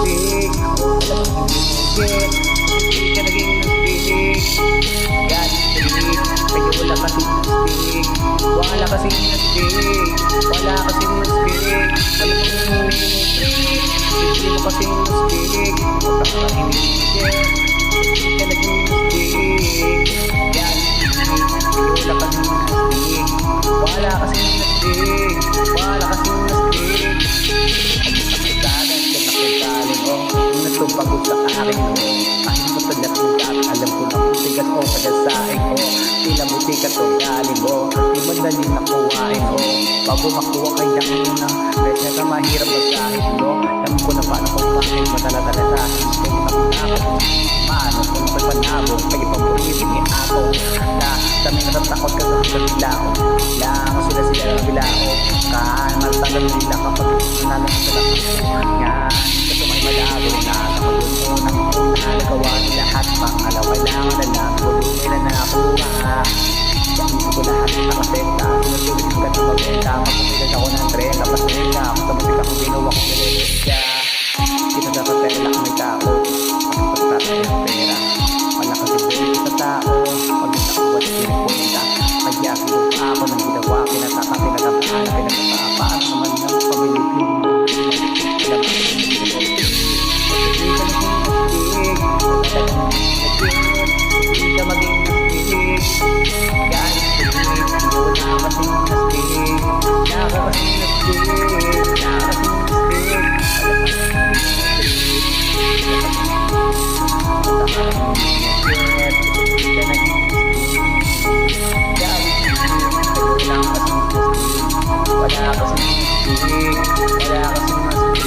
nastig. Hindi ka naging nastig. Galit trik, kaya wala kasing nastig. Wala kasing nastig. Wala kasing nastig. Alam mo yung trik, hindi mo kasing nastig. Huwag ka mahinigit. Hindi ka naging nastig. Galit trik, kaya wala kasing nastig. Wala kasing nastig. Wala kasing nastig. Pagkakasagan ka nakagaling ko. Nagtupagod sa akin mo. Kahit mo talagang kat, alam ko na kung tigas o pagkasain ko. Tila buti ka to galing mo. Di madali na kuwain ko. Bago makuha kailangan mo na. Kaya na mahirap magkahit mo. Alam ko na paano kung bakit madala-dala sa akin. Kung nakunakot maano kung pagpanabog. Kaya paborito ni ako. Na kami natatakot ka sa bilao. Lango sila ng bilao. Kaan matagal nila kapag nanalo sila. Yan, kasi may malabo na ako yung unang nagawa ni lahat. Pangalawa lang na lang, hulo nila na nakuha. Hindi ko lahat nakasenta. Sinusulit ko ganang magbenta. Papumilan ako ng tren, kapasenta. Ako sa musika kung ginawa ko nililita. Kinagapatela kami tao. Pagkakasya ng pera. Malakas si Bel sa tao. Pag nakakuha na pinipunta. Kaya kinuha ako ng ginawa. Pinatapaan naman ng pabilit yung alam mo. Hindi ka maging nastig. Galit trik, wala kasing nastig. Nakakasing nastig. Nakakasing nastig. Hindi ka naging nastig. Galit trik, wala kasing nastig. Wala kasing nastig. Wala kasing nastig.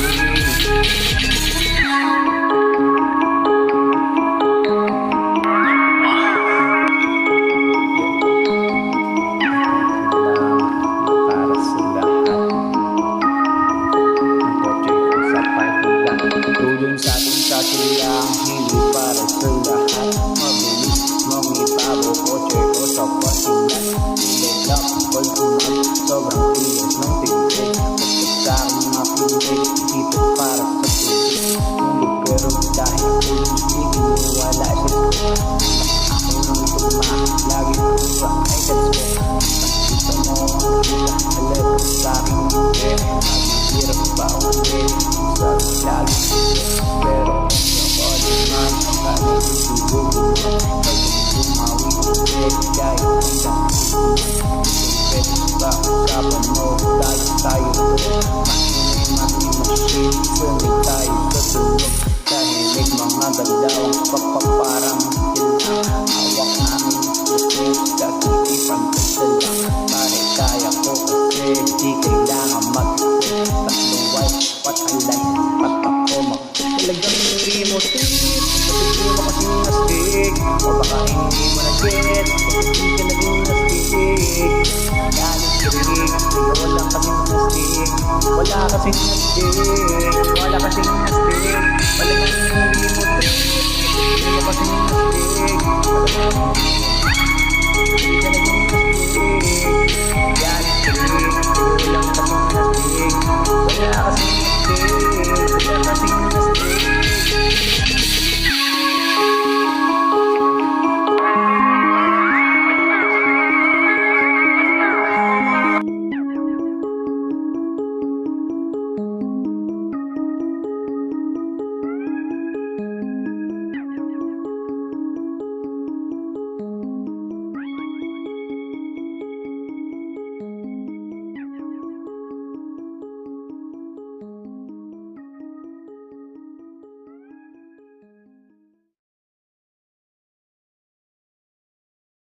Tulong sa ating sasilang, hindi para sa lahat. Mabilis mong ipago, kotse ko sa pasilan. Pilit lang, call to man, sobrang tigas ng tingin. Kapag sa aking makinig, dito para sa tubig. Ngunit pero dahil hindi kiniwala siya. Ako nang tuma, lagi ko ay gans ko. Nakita mo ang alam sa aking mundi. Hirap pa ulit sa lalo. Pero ako naman kami siguro pag bumawi ulit kahit isang pwede ba usapan mo dahil tayo mahinay machine sumig tayo sa tulog kahilig mga gandawang papaparang sila hawak namin ito kakikipan ka lang pare kaya ko kasi di kailangan tatlong white patalan patako talagang hindi mo trip kasi hindi mo kasing nastig o baka hindi mo na-get kasi hindi ka naging nastig. Galit trik, kaya wala kasing nastig. Wala kasing nastig. Wala kasing nastig. Talagang hindi mo trip kasi hindi mo kasing nastig. Hindi ka naging nastig. Galit trik,